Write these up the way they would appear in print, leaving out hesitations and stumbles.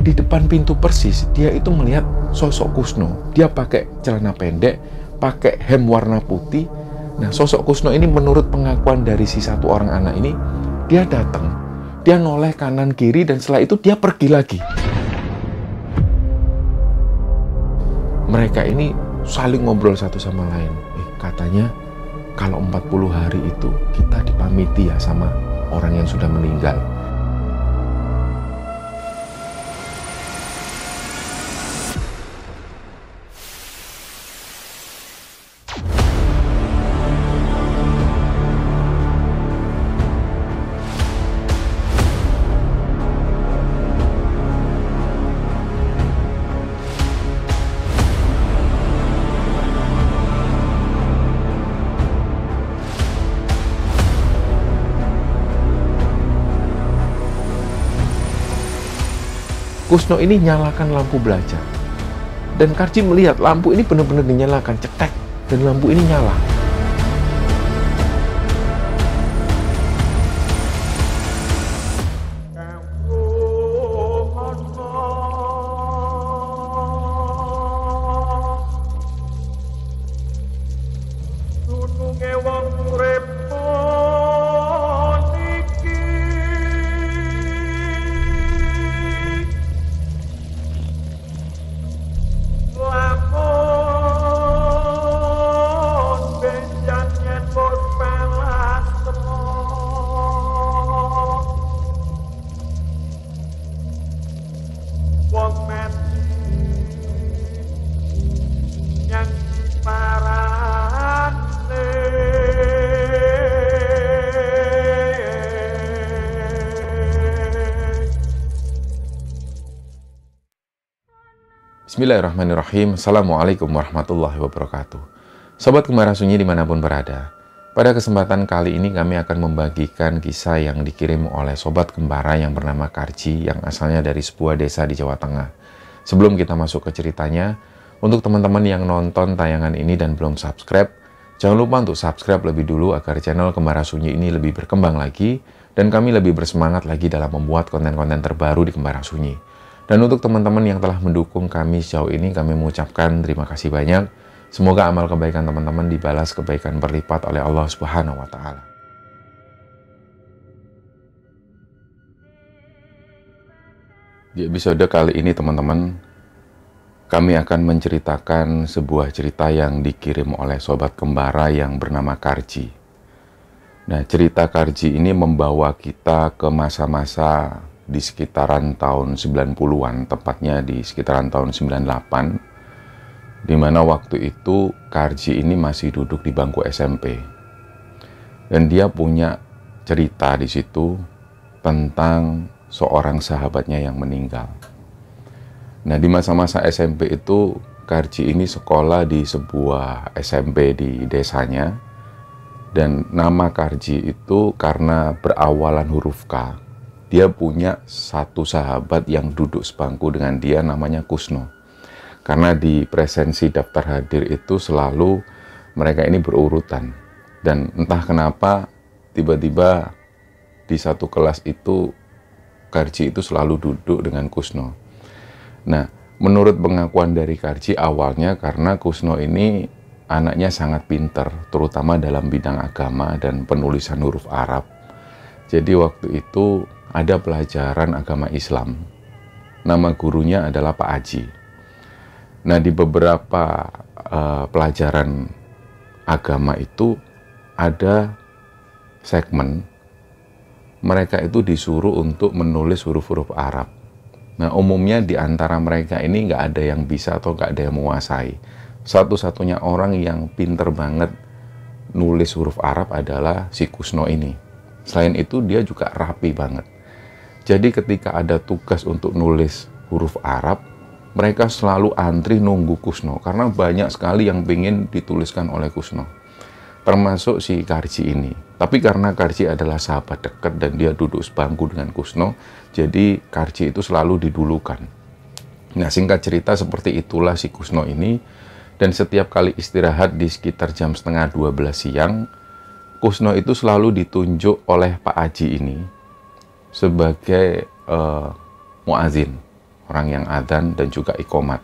di depan pintu persis, dia itu melihat sosok Kusno. Dia pakai celana pendek, pakai hem warna putih. Nah, sosok Kusno ini menurut pengakuan dari si satu orang anak ini, dia datang, dia noleh kanan kiri, dan setelah itu dia pergi lagi. Mereka ini saling ngobrol satu sama lain. Katanya kalau 40 hari itu kita dipamiti ya sama orang yang sudah meninggal. Kusno ini nyalakan lampu belajar. Dan Karji melihat lampu ini benar-benar dinyalakan, cetek, dan lampu ini nyala. Bismillahirrahmanirrahim. Assalamualaikum warahmatullahi wabarakatuh. Sobat Gembara Sunyi dimanapun berada, pada kesempatan kali ini kami akan membagikan kisah yang dikirim oleh Sobat Gembara yang bernama Karji, yang asalnya dari sebuah desa di Jawa Tengah. Sebelum kita masuk ke ceritanya, untuk teman-teman yang nonton tayangan ini dan belum subscribe, jangan lupa untuk subscribe lebih dulu agar channel Gembara Sunyi ini lebih berkembang lagi dan kami lebih bersemangat lagi dalam membuat konten-konten terbaru di Gembara Sunyi. Dan untuk teman-teman yang telah mendukung kami sejauh ini, kami mengucapkan terima kasih banyak. Semoga amal kebaikan teman-teman dibalas kebaikan berlipat oleh Allah Subhanahu wa Ta'ala. Di episode kali ini, teman-teman, kami akan menceritakan sebuah cerita yang dikirim oleh Sobat Gembara yang bernama Karji. Nah, cerita Karji ini membawa kita ke masa-masa di sekitaran tahun 90-an, tepatnya di sekitaran tahun 98, di mana waktu itu Karji ini masih duduk di bangku SMP. Dan dia punya cerita di situ tentang seorang sahabatnya yang meninggal. Nah, di masa-masa SMP itu, Karji ini sekolah di sebuah SMP di desanya, dan nama Karji itu karena berawalan huruf K. Dia punya satu sahabat yang duduk sebangku dengan dia, namanya Kusno. Karena di presensi daftar hadir itu selalu mereka ini berurutan. Dan entah kenapa tiba-tiba di satu kelas itu Karji itu selalu duduk dengan Kusno. Nah, menurut pengakuan dari Karji awalnya karena Kusno ini anaknya sangat pinter, terutama dalam bidang agama dan penulisan huruf Arab. Jadi waktu itu ada pelajaran agama Islam. Nama gurunya adalah Pak Haji. Nah, di beberapa pelajaran agama itu ada segmen mereka itu disuruh untuk menulis huruf-huruf Arab. Nah, umumnya di antara mereka ini nggak ada yang bisa atau nggak ada yang menguasai. Satu-satunya orang yang pinter banget nulis huruf Arab adalah si Kusno ini. Selain itu dia juga rapi banget. Jadi ketika ada tugas untuk nulis huruf Arab, mereka selalu antri nunggu Kusno. Karena banyak sekali yang ingin dituliskan oleh Kusno. Termasuk si Karji ini. Tapi karena Karji adalah sahabat dekat dan dia duduk sebangku dengan Kusno, jadi Karji itu selalu didulukan. Nah, singkat cerita seperti itulah si Kusno ini. Dan setiap kali istirahat di sekitar jam 11:30 siang, Kusno itu selalu ditunjuk oleh Pak Haji ini sebagai muazin. orang yang adzan dan juga iqomat.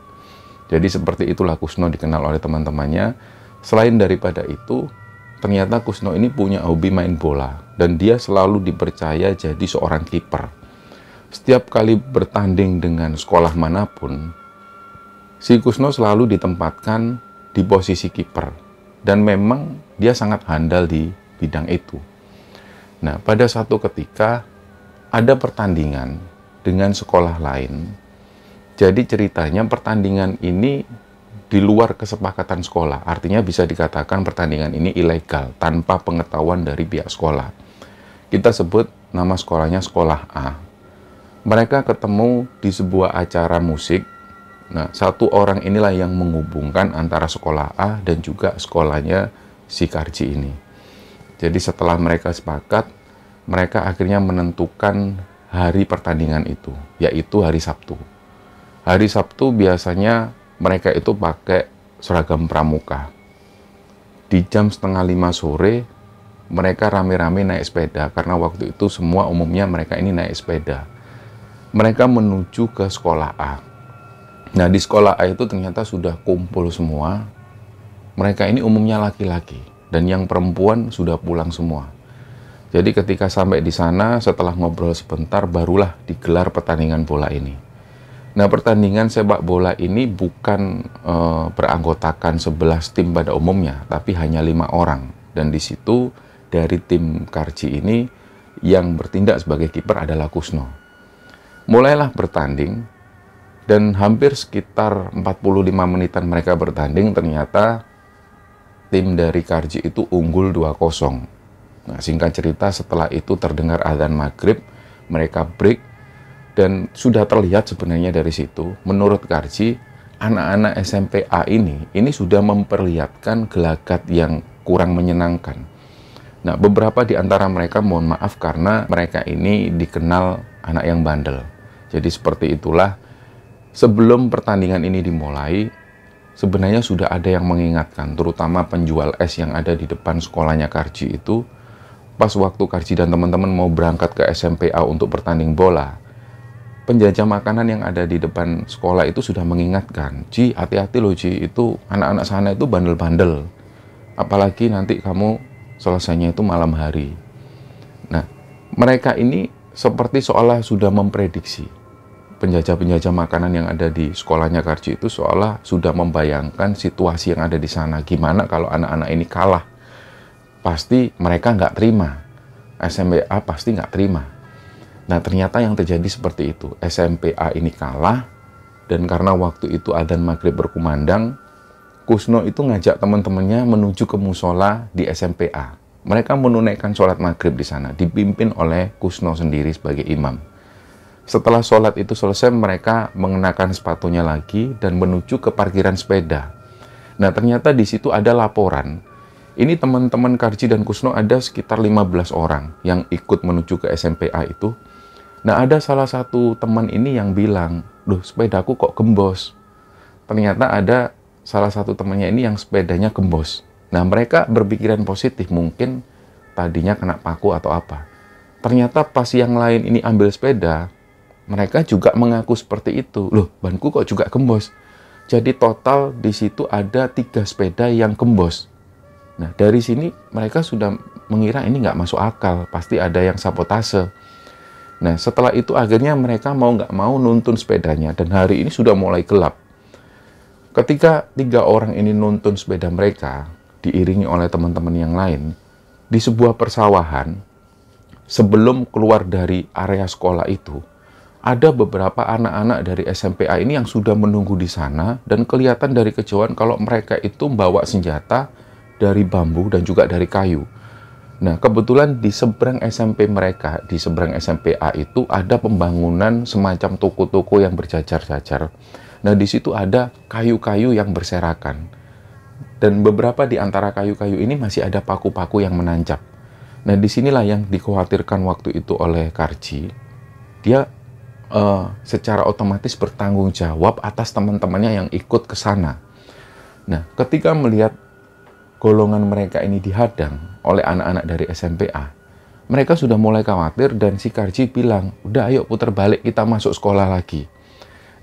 Jadi seperti itulah Kusno dikenal oleh teman-temannya. Selain daripada itu, ternyata Kusno ini punya hobi main bola dan dia selalu dipercaya jadi seorang kiper. Setiap kali bertanding dengan sekolah manapun, si Kusno selalu ditempatkan di posisi kiper dan memang dia sangat handal di bidang itu. Nah, pada satu ketika ada pertandingan dengan sekolah lain. Jadi ceritanya pertandingan ini di luar kesepakatan sekolah. Artinya bisa dikatakan pertandingan ini ilegal tanpa pengetahuan dari pihak sekolah. Kita sebut nama sekolahnya sekolah A. Mereka ketemu di sebuah acara musik. Nah, satu orang inilah yang menghubungkan antara sekolah A dan juga sekolahnya si Karji ini. Jadi setelah mereka sepakat, mereka akhirnya menentukan hari pertandingan itu, yaitu hari Sabtu. Hari Sabtu biasanya mereka itu pakai seragam pramuka. Di jam 4:30 sore, mereka rame-rame naik sepeda, karena waktu itu semua umumnya mereka ini naik sepeda. Mereka menuju ke sekolah A. Nah, di sekolah A itu ternyata sudah kumpul semua. Mereka ini umumnya laki-laki, dan yang perempuan sudah pulang semua. Jadi ketika sampai di sana, setelah ngobrol sebentar, barulah digelar pertandingan bola ini. Nah, pertandingan sepak bola ini bukan beranggotakan 11 tim pada umumnya, tapi hanya 5 orang. Dan di situ dari tim Karji ini yang bertindak sebagai kiper adalah Kusno. Mulailah bertanding dan hampir sekitar 45 menitan mereka bertanding, ternyata tim dari Karji itu unggul 2-0. Nah, singkat cerita setelah itu terdengar adzan maghrib, mereka break, dan sudah terlihat sebenarnya dari situ, menurut Karji, anak-anak SMP A ini sudah memperlihatkan gelagat yang kurang menyenangkan. Nah, beberapa di antara mereka mohon maaf karena mereka ini dikenal anak yang bandel. Jadi seperti itulah, sebelum pertandingan ini dimulai, sebenarnya sudah ada yang mengingatkan, terutama penjual es yang ada di depan sekolahnya Karji itu. Pas waktu Karji dan teman-teman mau berangkat ke SMP A untuk bertanding bola, penjajah makanan yang ada di depan sekolah itu sudah mengingatkan, Ji, hati-hati loh Ji, itu anak-anak sana itu bandel-bandel. Apalagi nanti kamu selesainya itu malam hari. Nah, mereka ini seperti seolah sudah memprediksi. Penjajah-penjajah makanan yang ada di sekolahnya Karji itu seolah sudah membayangkan situasi yang ada di sana. Gimana kalau anak-anak ini kalah? Pasti mereka nggak terima. SMP A pasti nggak terima. Nah, ternyata yang terjadi seperti itu. SMP A ini kalah, dan karena waktu itu adzan maghrib berkumandang, Kusno itu ngajak teman-temannya menuju ke musola di SMP A. Mereka menunaikan sholat maghrib di sana, dipimpin oleh Kusno sendiri sebagai imam. Setelah sholat itu selesai, mereka mengenakan sepatunya lagi dan menuju ke parkiran sepeda. Nah, ternyata di situ ada laporan. Ini teman-teman Karji dan Kusno ada sekitar 15 orang yang ikut menuju ke SMP A itu. Nah, ada salah satu teman ini yang bilang, "Duh, sepedaku kok gembos." Ternyata ada salah satu temannya ini yang sepedanya gembos. Nah, mereka berpikiran positif, mungkin tadinya kena paku atau apa. Ternyata pas yang lain ini ambil sepeda, mereka juga mengaku seperti itu. "Loh, banku kok juga gembos." Jadi total di situ ada 3 sepeda yang gembos. Nah, dari sini mereka sudah mengira ini nggak masuk akal, pasti ada yang sabotase. Nah, setelah itu akhirnya mereka mau nggak mau nuntun sepedanya, dan hari ini sudah mulai gelap. Ketika 3 orang ini nuntun sepeda mereka, diiringi oleh teman-teman yang lain, di sebuah persawahan, sebelum keluar dari area sekolah itu, ada beberapa anak-anak dari SMP A ini yang sudah menunggu di sana, dan kelihatan dari kejauhan kalau mereka itu membawa senjata dari bambu dan juga dari kayu. Nah, kebetulan di seberang SMP mereka, di seberang SMP A itu ada pembangunan semacam toko-toko yang berjajar-jajar. Nah, di situ ada kayu-kayu yang berserakan. Dan beberapa di antara kayu-kayu ini masih ada paku-paku yang menancap. Nah, disinilah yang dikhawatirkan waktu itu oleh Karji. Dia secara otomatis bertanggung jawab atas teman-temannya yang ikut ke sana. Nah, ketika melihat golongan mereka ini dihadang oleh anak-anak dari SMP A, mereka sudah mulai khawatir, dan si Karji bilang, "Udah, ayo putar balik, kita masuk sekolah lagi."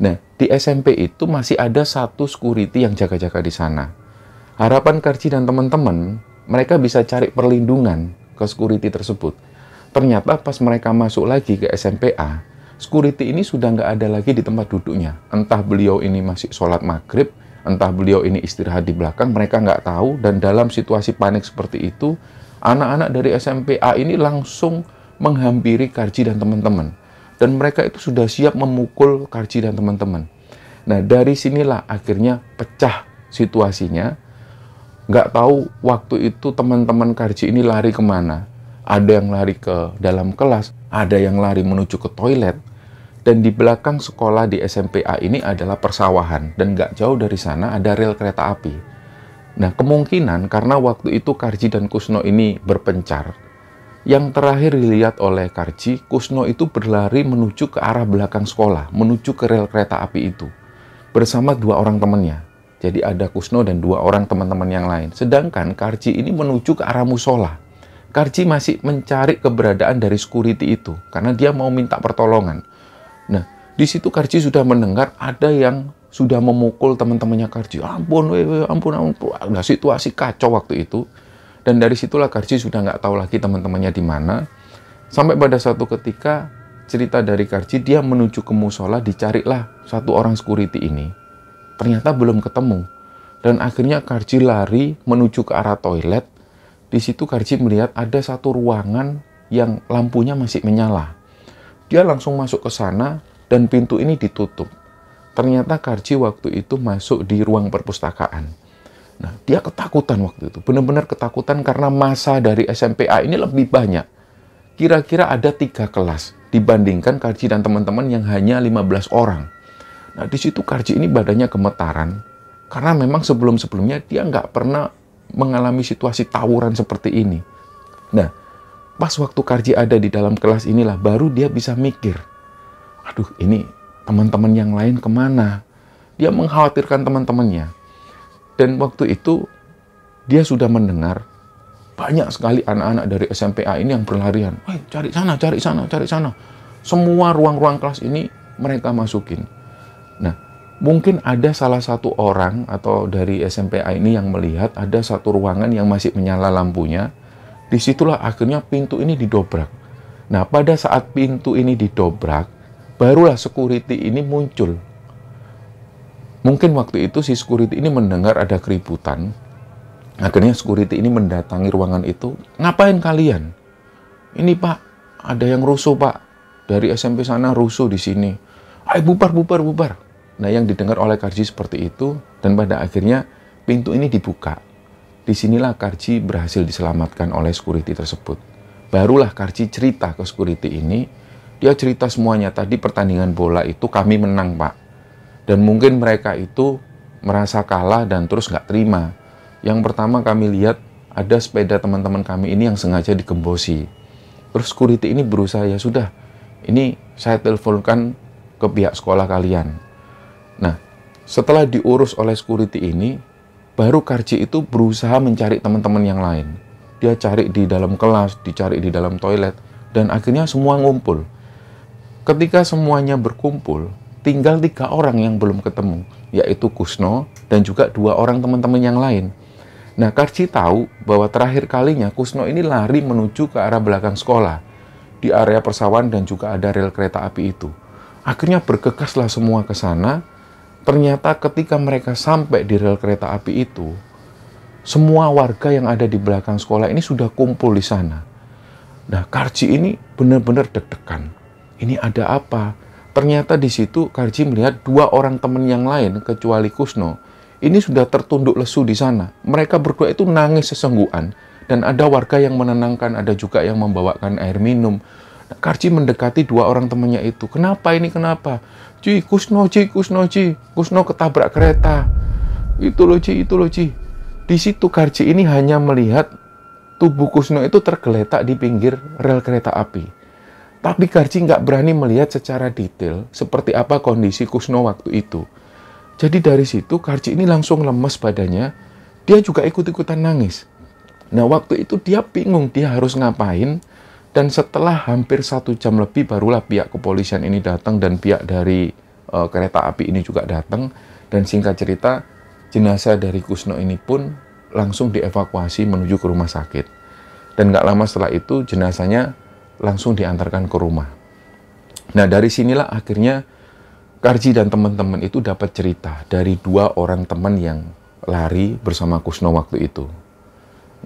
Nah, di SMP itu masih ada satu security yang jaga-jaga di sana. Harapan Karji dan teman-teman, mereka bisa cari perlindungan ke security tersebut. Ternyata pas mereka masuk lagi ke SMPA, security ini sudah nggak ada lagi di tempat duduknya. Entah beliau ini masih sholat maghrib, entah beliau ini istirahat di belakang, mereka nggak tahu. Dan dalam situasi panik seperti itu, anak-anak dari SMPA ini langsung menghampiri Karji dan teman-teman. Dan mereka itu sudah siap memukul Karji dan teman-teman. Nah, dari sinilah akhirnya pecah situasinya. Nggak tahu waktu itu teman-teman Karji ini lari kemana. Ada yang lari ke dalam kelas, ada yang lari menuju ke toilet. Dan di belakang sekolah di SMPA ini adalah persawahan. Dan nggak jauh dari sana ada rel kereta api. Nah, kemungkinan karena waktu itu Karji dan Kusno ini berpencar. Yang terakhir dilihat oleh Karji, Kusno itu berlari menuju ke arah belakang sekolah, menuju ke rel kereta api itu. Bersama 2 orang temannya. Jadi ada Kusno dan 2 orang teman-teman yang lain. Sedangkan Karji ini menuju ke arah musola. Karji masih mencari keberadaan dari security itu. Karena dia mau minta pertolongan. Nah, di situ Karji sudah mendengar ada yang sudah memukul teman-temannya Karji. Ampun, ampun, ampun. Nah, situasi kacau waktu itu. Dan dari situlah Karji sudah nggak tahu lagi teman-temannya di mana. Sampai pada suatu ketika, cerita dari Karji, dia menuju ke musola, dicarilah 1 orang security ini. Ternyata belum ketemu. Dan akhirnya Karji lari menuju ke arah toilet. Di situ Karji melihat ada satu ruangan yang lampunya masih menyala. Dia langsung masuk ke sana dan pintu ini ditutup. Ternyata Karji waktu itu masuk di ruang perpustakaan. Nah, dia ketakutan waktu itu. Benar-benar ketakutan karena masa dari SMPA ini lebih banyak. Kira-kira ada 3 kelas dibandingkan Karji dan teman-teman yang hanya 15 orang. Nah, di situ Karji ini badannya gemetaran, karena memang sebelum-sebelumnya dia nggak pernah mengalami situasi tawuran seperti ini. Nah, pas waktu Karji ada di dalam kelas inilah, baru dia bisa mikir, aduh ini teman-teman yang lain kemana? Dia mengkhawatirkan teman-temannya. Dan waktu itu, dia sudah mendengar banyak sekali anak-anak dari SMPA ini yang berlarian. Cari sana, cari sana, cari sana. Semua ruang-ruang kelas ini mereka masukin. Nah, mungkin ada salah satu orang atau dari SMPA ini yang melihat ada satu ruangan yang masih menyala lampunya. Disitulah akhirnya pintu ini didobrak. Nah, pada saat pintu ini didobrak, barulah security ini muncul. Mungkin waktu itu si security ini mendengar ada keributan. Akhirnya security ini mendatangi ruangan itu. Ngapain kalian? Ini Pak, ada yang rusuh Pak. Dari SMP sana rusuh di sini. Ayo bubar, bubar, bubar. Nah, yang didengar oleh Karji seperti itu, dan pada akhirnya pintu ini dibuka. Disinilah Karji berhasil diselamatkan oleh security tersebut. Barulah Karji cerita ke security ini, dia cerita semuanya. Tadi pertandingan bola itu kami menang Pak. Dan mungkin mereka itu merasa kalah dan terus nggak terima. Yang pertama kami lihat ada sepeda teman-teman kami ini yang sengaja digembosi. Terus security ini berusaha, ya sudah, ini saya teleponkan ke pihak sekolah kalian. Nah, setelah diurus oleh security ini, baru Karji itu berusaha mencari teman-teman yang lain. Dia cari di dalam kelas, dicari di dalam toilet, dan akhirnya semua ngumpul. Ketika semuanya berkumpul, tinggal 3 orang yang belum ketemu, yaitu Kusno dan juga 2 orang teman-teman yang lain. Nah, Karji tahu bahwa terakhir kalinya Kusno ini lari menuju ke arah belakang sekolah, di area persawahan dan juga ada rel kereta api itu. Akhirnya bergegaslah semua ke sana. Ternyata ketika mereka sampai di rel kereta api itu, semua warga yang ada di belakang sekolah ini sudah kumpul di sana. Nah, Karji ini benar-benar deg-degan. Ini ada apa? Ternyata di situ Karji melihat 2 orang teman yang lain kecuali Kusno. Ini sudah tertunduk lesu di sana. Mereka berdua itu nangis sesenggukan. Dan ada warga yang menenangkan, ada juga yang membawakan air minum. Nah, Karji mendekati 2 orang temannya itu. Kenapa ini, kenapa? Ci, Kusno, Ci, Kusno, Ci. Kusno ketabrak kereta. Itu loh, Ci, itu loh, Ci. Di situ Karji ini hanya melihat tubuh Kusno itu tergeletak di pinggir rel kereta api. Tapi Karji nggak berani melihat secara detail seperti apa kondisi Kusno waktu itu. Jadi dari situ Karji ini langsung lemes badannya. Dia juga ikut-ikutan nangis. Nah, waktu itu dia bingung dia harus ngapain. Dan setelah hampir 1 jam lebih barulah pihak kepolisian ini datang dan pihak dari kereta api ini juga datang. Dan singkat cerita, jenazah dari Kusno ini pun langsung dievakuasi menuju ke rumah sakit. Dan nggak lama setelah itu jenazahnya langsung diantarkan ke rumah. Nah, dari sinilah akhirnya Karji dan teman-teman itu dapat cerita dari 2 orang teman yang lari bersama Kusno waktu itu.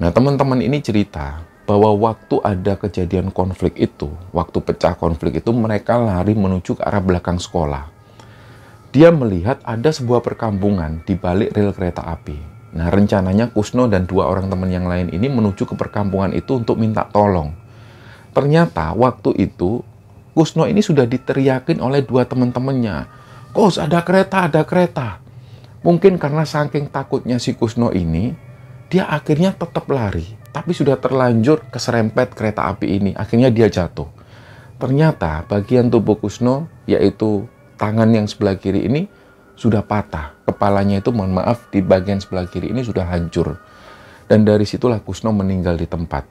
Nah, teman-teman ini cerita bahwa waktu ada kejadian konflik itu, waktu pecah konflik itu, mereka lari menuju ke arah belakang sekolah. Dia melihat ada sebuah perkampungan di balik rel kereta api. Nah, rencananya Kusno dan 2 orang teman yang lain ini menuju ke perkampungan itu untuk minta tolong. Ternyata waktu itu Kusno ini sudah diteriakin oleh 2 teman-temannya. "Kus, ada kereta, ada kereta." Mungkin karena saking takutnya si Kusno ini, dia akhirnya tetap lari. Tapi sudah terlanjur keserempet kereta api ini. Akhirnya dia jatuh. Ternyata bagian tubuh Kusno, yaitu tangan yang sebelah kiri ini, sudah patah. Kepalanya itu, mohon maaf, di bagian sebelah kiri ini sudah hancur. Dan dari situlah Kusno meninggal di tempat.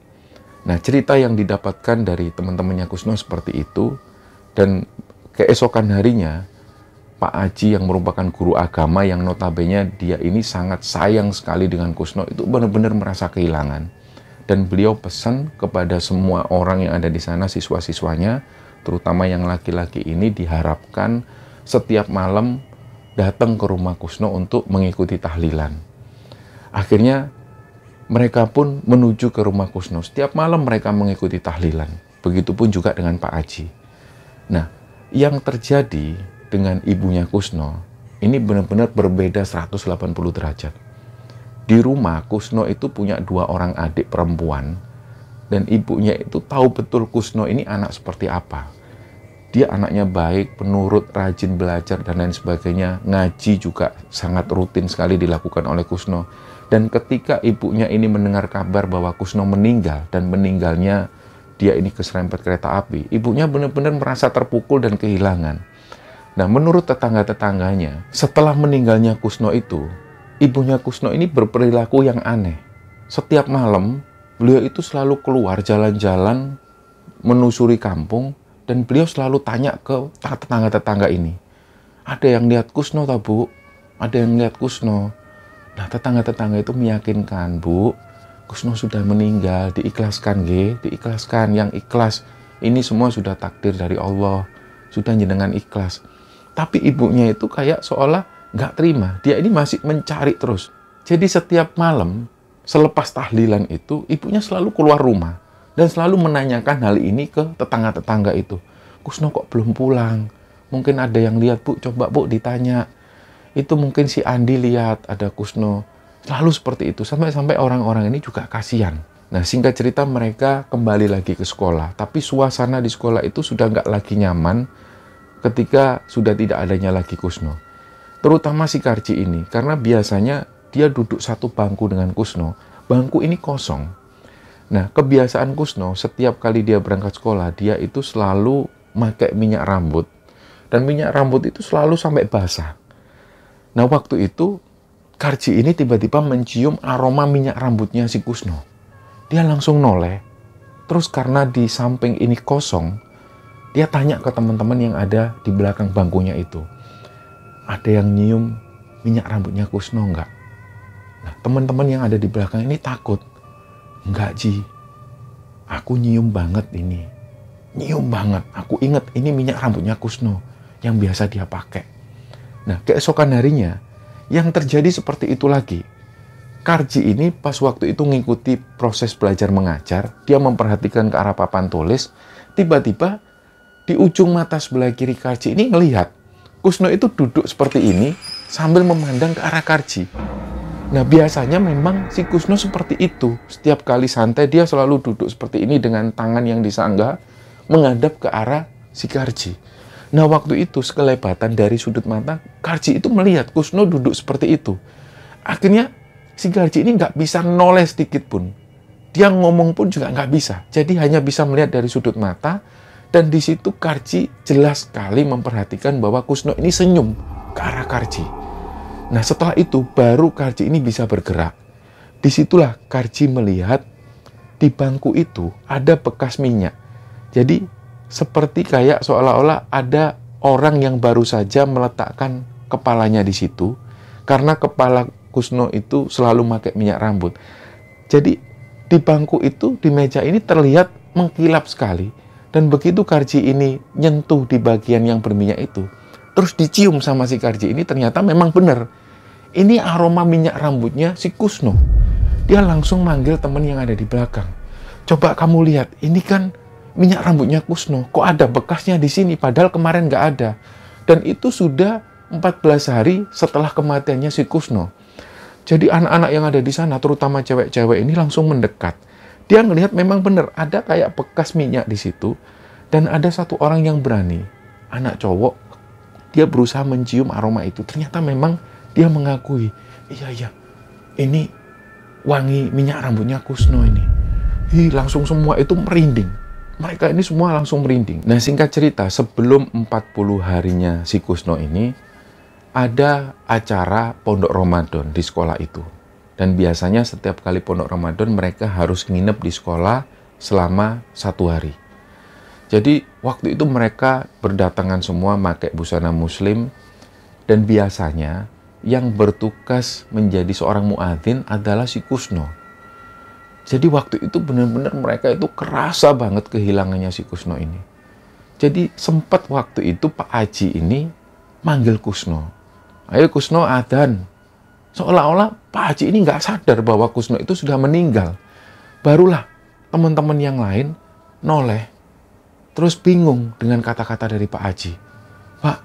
Nah, cerita yang didapatkan dari teman-temannya Kusno seperti itu. Dan keesokan harinya, Pak Aji yang merupakan guru agama yang notabene dia ini sangat sayang sekali dengan Kusno, itu benar-benar merasa kehilangan. Dan beliau pesan kepada semua orang yang ada di sana, siswa-siswanya, terutama yang laki-laki ini, diharapkan setiap malam datang ke rumah Kusno untuk mengikuti tahlilan. Akhirnya mereka pun menuju ke rumah Kusno. Setiap malam mereka mengikuti tahlilan. Begitupun juga dengan Pak Aji. Nah, yang terjadi dengan ibunya Kusno ini benar-benar berbeda 180 derajat. Di rumah Kusno itu punya 2 orang adik perempuan, dan ibunya itu tahu betul Kusno ini anak seperti apa. Dia anaknya baik, penurut, rajin belajar, dan lain sebagainya. Ngaji juga sangat rutin sekali dilakukan oleh Kusno. Dan ketika ibunya ini mendengar kabar bahwa Kusno meninggal, dan meninggalnya dia ini keserempet kereta api, ibunya benar-benar merasa terpukul dan kehilangan. Nah, menurut tetangga-tetangganya, setelah meninggalnya Kusno itu, ibunya Kusno ini berperilaku yang aneh. Setiap malam, beliau itu selalu keluar jalan-jalan, menusuri kampung, dan beliau selalu tanya ke tetangga-tetangga ini, "Ada yang lihat Kusno tak, Bu? Ada yang lihat Kusno?" Nah, tetangga-tetangga itu meyakinkan, "Bu, Kusno sudah meninggal, diikhlaskan, G, diikhlaskan, yang ikhlas. Ini semua sudah takdir dari Allah, sudah jenengan ikhlas." Tapi ibunya itu kayak seolah nggak terima. Dia ini masih mencari terus. Jadi setiap malam, selepas tahlilan itu, ibunya selalu keluar rumah. Dan selalu menanyakan hal ini ke tetangga-tetangga itu. "Kusno kok belum pulang? Mungkin ada yang lihat, Bu. Coba, Bu, ditanya. Itu mungkin si Andi lihat ada Kusno." Selalu seperti itu. Sampai-sampai orang-orang ini juga kasihan. Nah, singkat cerita mereka kembali lagi ke sekolah. Tapi suasana di sekolah itu sudah nggak lagi nyaman ketika sudah tidak adanya lagi Kusno. Terutama si Karji ini, karena biasanya dia duduk satu bangku dengan Kusno. Bangku ini kosong. Nah, kebiasaan Kusno, setiap kali dia berangkat sekolah, dia itu selalu pakai minyak rambut. Dan minyak rambut itu selalu sampai basah. Nah, waktu itu, Karji ini tiba-tiba mencium aroma minyak rambutnya si Kusno. Dia langsung noleh. Terus karena di samping ini kosong, dia tanya ke teman-teman yang ada di belakang bangkunya itu, "Ada yang nyium minyak rambutnya Kusno enggak?" Nah, teman-teman yang ada di belakang ini takut. "Enggak, Ji. Aku nyium banget ini. Nyium banget. Aku ingat ini minyak rambutnya Kusno yang biasa dia pakai." Nah, keesokan harinya, yang terjadi seperti itu lagi. Karji ini pas waktu itu mengikuti proses belajar mengajar, dia memperhatikan ke arah papan tulis, tiba-tiba di ujung mata sebelah kiri Karji ini ngelihat Kusno itu duduk seperti ini sambil memandang ke arah Karji. Nah, biasanya memang si Kusno seperti itu. Setiap kali santai dia selalu duduk seperti ini dengan tangan yang disangga menghadap ke arah si Karji. Nah, waktu itu sekelebatan dari sudut mata, Karji itu melihat Kusno duduk seperti itu. Akhirnya si Karji ini nggak bisa noleh sedikit pun. Dia ngomong pun juga nggak bisa. Jadi hanya bisa melihat dari sudut mata. Dan di situ Karji jelas sekali memperhatikan bahwa Kusno ini senyum ke arah Karji. Nah, setelah itu baru Karji ini bisa bergerak. Disitulah Karji melihat di bangku itu ada bekas minyak. Jadi seperti kayak seolah-olah ada orang yang baru saja meletakkan kepalanya di situ, karena kepala Kusno itu selalu pakai minyak rambut. Jadi di bangku itu, di meja ini terlihat mengkilap sekali. Dan begitu Karji ini nyentuh di bagian yang berminyak itu, terus dicium sama si Karji ini, ternyata memang benar. Ini aroma minyak rambutnya si Kusno. Dia langsung manggil teman yang ada di belakang. Coba kamu lihat, ini kan minyak rambutnya Kusno. Kok ada bekasnya di sini, padahal kemarin nggak ada. Dan itu sudah 14 hari setelah kematiannya si Kusno. Jadi anak-anak yang ada di sana, terutama cewek-cewek ini langsung mendekat. Dia ngelihat memang benar, ada kayak bekas minyak di situ. Dan ada satu orang yang berani, anak cowok, dia berusaha mencium aroma itu. Ternyata memang dia mengakui, iya, ini wangi minyak rambutnya Kusno ini. Langsung semua itu merinding. Mereka ini semua langsung merinding. Nah, singkat cerita, sebelum 40 harinya si Kusno ini, ada acara pondok Ramadan di sekolah itu. Dan biasanya setiap kali pondok Ramadan mereka harus nginep di sekolah selama 1 hari. Jadi waktu itu mereka berdatangan semua pakai busana muslim. Dan biasanya yang bertugas menjadi seorang muadzin adalah si Kusno. Jadi waktu itu benar-benar mereka itu kerasa banget kehilangannya si Kusno ini. Jadi sempat waktu itu Pak Haji ini manggil Kusno. Ayo Kusno adzan. Seolah-olah Pak Haji ini nggak sadar bahwa Kusno itu sudah meninggal. Barulah teman-teman yang lain noleh. Terus bingung dengan kata-kata dari Pak Haji. Pak,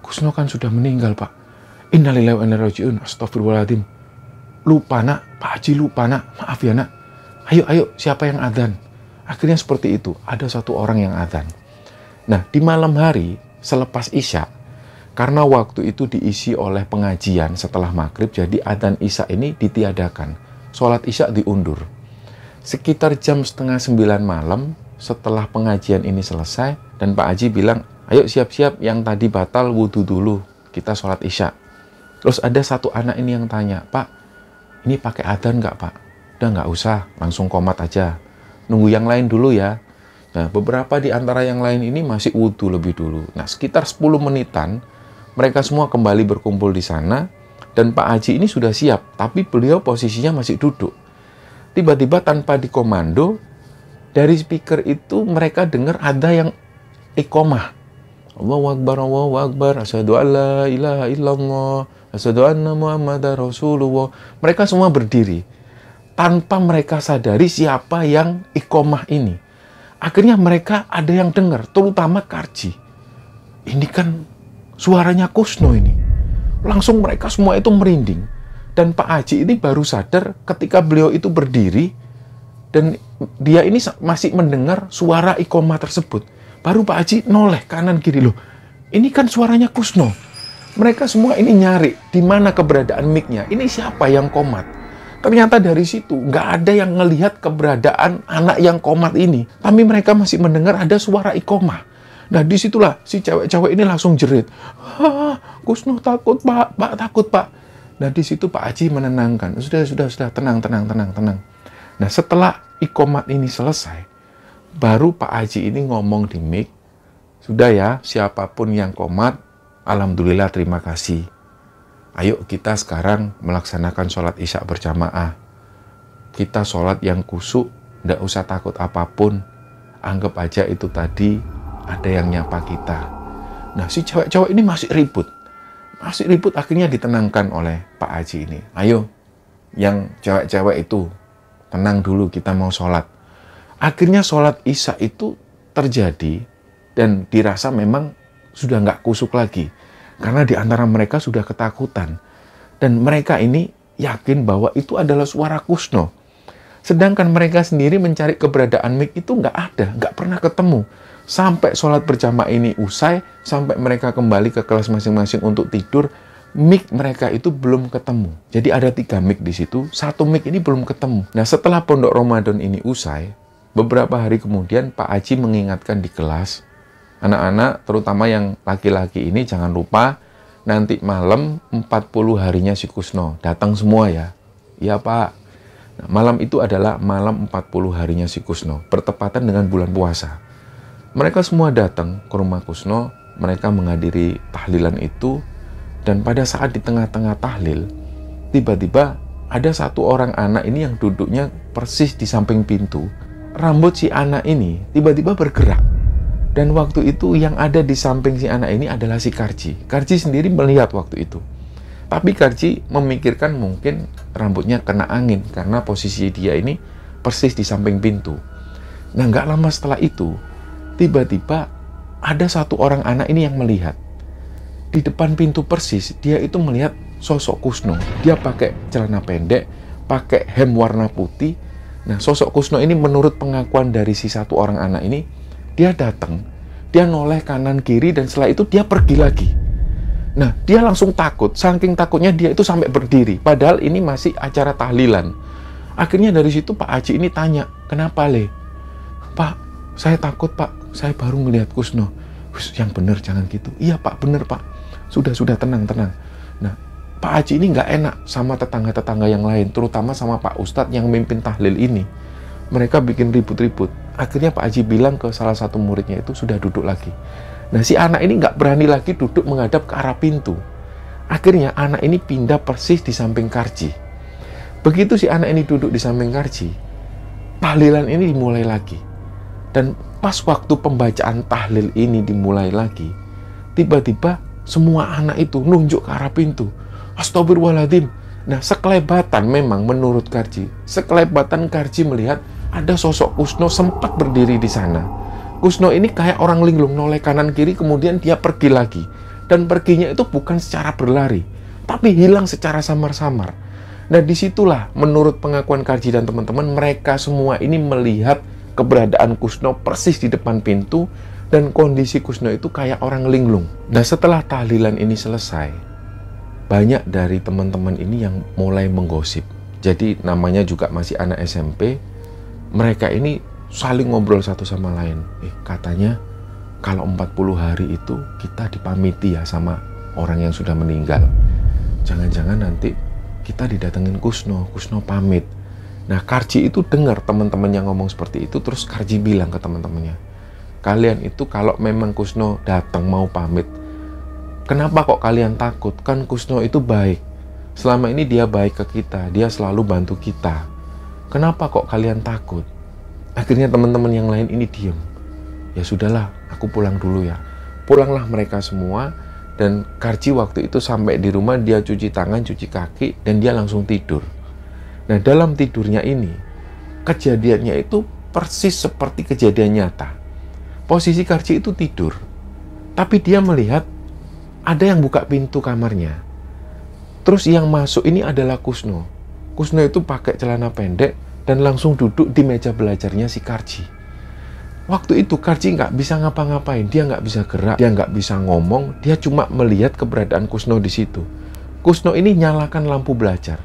Kusno kan sudah meninggal, Pak. Innalillahi wa inna ilaihi raji'un. Astagfirullahaladzim. Lupa nak, Pak Haji lupa nak. Maaf ya nak. Ayo, siapa yang adzan? Akhirnya seperti itu. Ada satu orang yang adzan. Nah, di malam hari selepas Isya, karena waktu itu diisi oleh pengajian setelah maghrib, jadi adzan Isya ini ditiadakan. Sholat Isya diundur. Sekitar jam 8:30 malam, setelah pengajian ini selesai, dan Pak Haji bilang, ayo siap-siap yang tadi batal wudhu dulu, kita sholat Isya. Terus ada satu anak ini yang tanya, Pak, ini pakai adzan nggak Pak? Udah nggak usah, langsung qomat aja. Nunggu yang lain dulu ya. Nah, beberapa di antara yang lain ini masih wudhu lebih dulu. Nah, sekitar 10 menitan, mereka semua kembali berkumpul di sana, dan Pak Haji ini sudah siap, tapi beliau posisinya masih duduk. Tiba-tiba tanpa dikomando, dari speaker itu mereka dengar ada yang iqomah. Allahu Akbar, asyhadu an la ilaha illallah, asyhadu anna Muhammadar Rasulullah. Mereka semua berdiri, tanpa mereka sadari siapa yang iqomah ini. Akhirnya mereka ada yang dengar, terutama Karji. Ini kan suaranya Kusno ini. Langsung mereka semua itu merinding. Dan Pak Haji ini baru sadar ketika beliau itu berdiri dan dia ini masih mendengar suara iqomah tersebut. Baru Pak Haji noleh kanan kiri, loh. Ini kan suaranya Kusno. Mereka semua ini nyari di mana keberadaan mic-nya. Ini siapa yang komat? Ternyata dari situ nggak ada yang ngelihat keberadaan anak yang komat ini. Tapi mereka masih mendengar ada suara iqomah. Nah, disitulah si cewek-cewek ini langsung jerit. Kusno takut, Pak. Pak takut, Pak. Nah, di situ Pak Haji menenangkan. Sudah, tenang. Nah, setelah iqomat ini selesai, baru Pak Haji ini ngomong di mic, sudah ya, siapapun yang komat, alhamdulillah terima kasih. Ayo kita sekarang melaksanakan sholat Isya berjamaah. Kita sholat yang khusyuk, nggak usah takut apapun. Anggap aja itu tadi ada yang nyapa kita. Nah, si cewek-cewek ini masih ribut, akhirnya ditenangkan oleh Pak Haji ini. Ayo, yang cewek-cewek itu, tenang dulu, kita mau sholat. Akhirnya sholat Isya itu terjadi, dan dirasa memang sudah nggak kusuk lagi. Karena di antara mereka sudah ketakutan. Dan mereka ini yakin bahwa itu adalah suara Kusno. Sedangkan mereka sendiri mencari keberadaan mic itu nggak ada, nggak pernah ketemu. Sampai sholat berjamaah ini usai, sampai mereka kembali ke kelas masing-masing untuk tidur, mic mereka itu belum ketemu. Jadi ada 3 mic di situ, 1 mic ini belum ketemu. Nah, setelah pondok Ramadan ini usai, beberapa hari kemudian Pak Haji mengingatkan di kelas, anak-anak, terutama yang laki-laki ini, jangan lupa nanti malam 40 harinya si Kusno. Datang semua ya. Iya Pak. Nah, malam itu adalah malam 40 harinya si Kusno, bertepatan dengan bulan puasa. Mereka semua datang ke rumah Kusno, mereka menghadiri tahlilan itu, dan pada saat di tengah-tengah tahlil, tiba-tiba ada satu orang anak ini yang duduknya persis di samping pintu. Rambut si anak ini tiba-tiba bergerak. Dan waktu itu yang ada di samping si anak ini adalah si Karji. Karji sendiri melihat waktu itu. Tapi Karji memikirkan mungkin rambutnya kena angin karena posisi dia ini persis di samping pintu. Nah, nggak lama setelah itu, tiba-tiba ada satu orang anak ini yang melihat. Di depan pintu persis, dia itu melihat sosok Kusno. Dia pakai celana pendek, pakai hem warna putih. Nah, sosok Kusno ini menurut pengakuan dari si satu orang anak ini, dia datang, dia noleh kanan kiri, dan setelah itu dia pergi lagi. Nah, dia langsung takut, saking takutnya dia itu sampai berdiri, padahal ini masih acara tahlilan. Akhirnya dari situ Pak Haji ini tanya, kenapa Le? Pak, saya takut Pak, saya baru melihat Kusno. Yang bener jangan gitu. Iya Pak, bener Pak. Sudah, tenang. Nah, Pak Haji ini nggak enak sama tetangga-tetangga yang lain, terutama sama Pak Ustadz yang mimpin tahlil ini. Mereka bikin ribut-ribut. Akhirnya Pak Haji bilang ke salah satu muridnya itu, sudah duduk lagi. Nah, si anak ini nggak berani lagi duduk menghadap ke arah pintu. Akhirnya anak ini pindah persis di samping Karji. Begitu si anak ini duduk di samping Karji, tahlilan ini dimulai lagi. Dan pas waktu pembacaan tahlil ini dimulai lagi, tiba-tiba semua anak itu nunjuk ke arah pintu. Astagfirullahaladzim. Nah, sekelebatan memang menurut Karji. Sekelebatan Karji melihat ada sosok Kusno sempat berdiri di sana. Kusno ini kayak orang linglung, noleh kanan kiri, kemudian dia pergi lagi. Dan perginya itu bukan secara berlari, tapi hilang secara samar-samar. Nah, disitulah menurut pengakuan Karji dan teman-teman, mereka semua ini melihat keberadaan Kusno persis di depan pintu, dan kondisi Kusno itu kayak orang linglung. Nah, setelah tahlilan ini selesai, banyak dari teman-teman ini yang mulai menggosip. Jadi namanya juga masih anak SMP, mereka ini saling ngobrol satu sama lain. Katanya kalau 40 hari itu kita dipamiti ya sama orang yang sudah meninggal. Jangan-jangan nanti kita didatengin Kusno pamit. Nah, Karji itu dengar teman-teman yang ngomong seperti itu, terus Karji bilang ke teman-temannya, kalian itu kalau memang Kusno datang mau pamit, kenapa kok kalian takut? Kan Kusno itu baik. Selama ini dia baik ke kita, dia selalu bantu kita. Kenapa kok kalian takut? Akhirnya teman-teman yang lain ini diem. Ya sudahlah, aku pulang dulu ya. Pulanglah mereka semua, dan Karji waktu itu sampai di rumah, dia cuci tangan, cuci kaki, dan dia langsung tidur. Nah, dalam tidurnya ini, kejadiannya itu persis seperti kejadian nyata. Posisi Karji itu tidur, tapi dia melihat ada yang buka pintu kamarnya. Terus yang masuk ini adalah Kusno. Kusno itu pakai celana pendek dan langsung duduk di meja belajarnya si Karji. Waktu itu Karji nggak bisa ngapa-ngapain, dia nggak bisa gerak, dia nggak bisa ngomong, dia cuma melihat keberadaan Kusno di situ. Kusno ini nyalakan lampu belajar.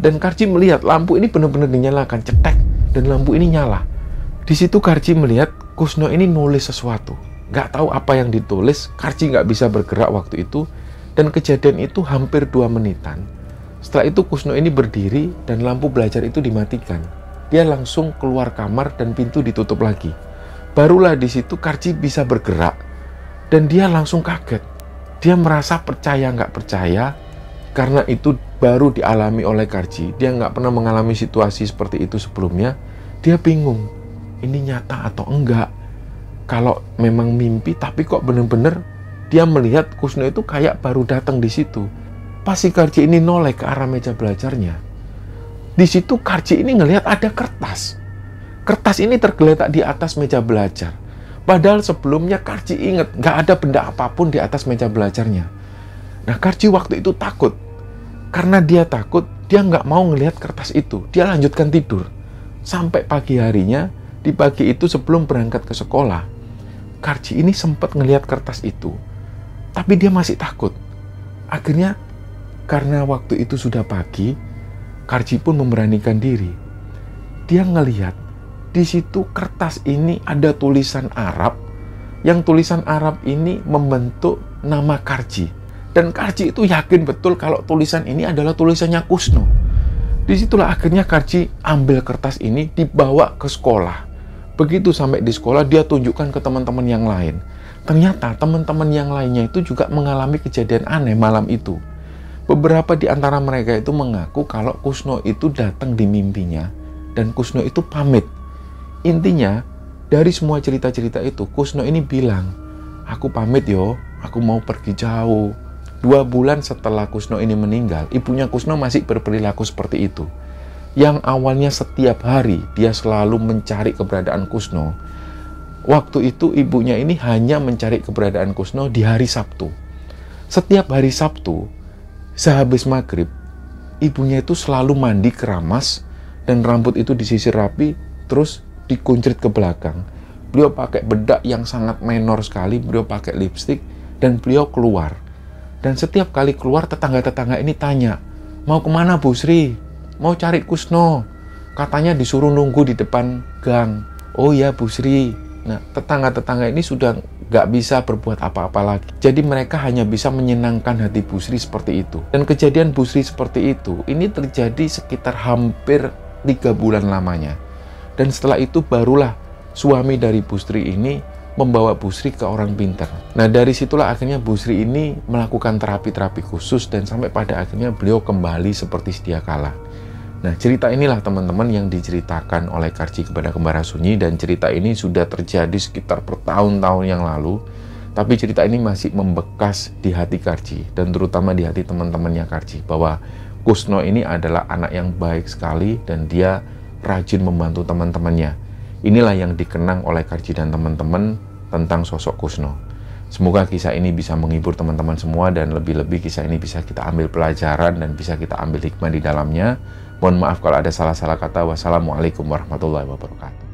Dan Karji melihat lampu ini benar-benar dinyalakan, cetek, dan lampu ini nyala. Di situ Karji melihat Kusno ini nulis sesuatu. Nggak tahu apa yang ditulis, Karji nggak bisa bergerak waktu itu, dan kejadian itu hampir 2 menitan. Setelah itu Kusno ini berdiri, dan lampu belajar itu dimatikan. Dia langsung keluar kamar, dan pintu ditutup lagi. Barulah di situ Karji bisa bergerak, dan dia langsung kaget. Dia merasa percaya nggak percaya, karena itu baru dialami oleh Karji. Dia nggak pernah mengalami situasi seperti itu sebelumnya. Dia bingung, ini nyata atau enggak? Kalau memang mimpi, tapi kok bener-bener dia melihat Kusno itu kayak baru datang di situ. Pas si Karji ini noleh ke arah meja belajarnya, di situ Karji ini ngelihat ada kertas. Kertas ini tergeletak di atas meja belajar. Padahal sebelumnya Karji ingat nggak ada benda apapun di atas meja belajarnya. Nah, Karji waktu itu takut. Karena dia takut, dia nggak mau ngelihat kertas itu. Dia lanjutkan tidur. Sampai pagi harinya, di pagi itu sebelum berangkat ke sekolah, Karji ini sempat ngelihat kertas itu. Tapi dia masih takut. Akhirnya, karena waktu itu sudah pagi, Karji pun memberanikan diri. Dia ngelihat, di situ kertas ini ada tulisan Arab, yang tulisan Arab ini membentuk nama Karji. Dan Karji itu yakin betul kalau tulisan ini adalah tulisannya Kusno. Disitulah akhirnya Karji ambil kertas ini, dibawa ke sekolah. Begitu sampai di sekolah, dia tunjukkan ke teman-teman yang lain. Ternyata teman-teman yang lainnya itu juga mengalami kejadian aneh malam itu. Beberapa di antara mereka itu mengaku kalau Kusno itu datang di mimpinya dan Kusno itu pamit. Intinya, dari semua cerita-cerita itu, Kusno ini bilang, aku pamit yo, aku mau pergi jauh. 2 bulan setelah Kusno ini meninggal, ibunya Kusno masih berperilaku seperti itu. Yang awalnya setiap hari dia selalu mencari keberadaan Kusno. Waktu itu ibunya ini hanya mencari keberadaan Kusno di hari Sabtu. Setiap hari Sabtu, sehabis maghrib, ibunya itu selalu mandi keramas dan rambut itu disisir rapi, terus dikuncrit ke belakang. Beliau pakai bedak yang sangat menor sekali, beliau pakai lipstik, dan beliau keluar. Dan setiap kali keluar, tetangga-tetangga ini tanya, mau kemana Bu Sri? Mau cari Kusno. Katanya disuruh nunggu di depan gang. Oh ya Bu Sri. Nah, tetangga-tetangga ini sudah nggak bisa berbuat apa-apa lagi. Jadi mereka hanya bisa menyenangkan hati Bu Sri seperti itu. Dan kejadian Bu Sri seperti itu, ini terjadi sekitar hampir 3 bulan lamanya. Dan setelah itu barulah suami dari Bu Sri ini membawa Bu Sri ke orang pintar. Nah, dari situlah akhirnya Bu Sri ini melakukan terapi-terapi khusus dan sampai pada akhirnya beliau kembali seperti sedia kala. Nah, cerita inilah teman-teman yang diceritakan oleh Karji kepada Kembara Sunyi, dan cerita ini sudah terjadi sekitar bertahun-tahun yang lalu. Tapi cerita ini masih membekas di hati Karji dan terutama di hati teman-temannya Karji, bahwa Kusno ini adalah anak yang baik sekali dan dia rajin membantu teman-temannya. Inilah yang dikenang oleh Karji dan teman-teman tentang sosok Kusno. Semoga kisah ini bisa menghibur teman-teman semua, dan lebih-lebih kisah ini bisa kita ambil pelajaran dan bisa kita ambil hikmah di dalamnya. Mohon maaf kalau ada salah-salah kata. Wassalamualaikum warahmatullahi wabarakatuh.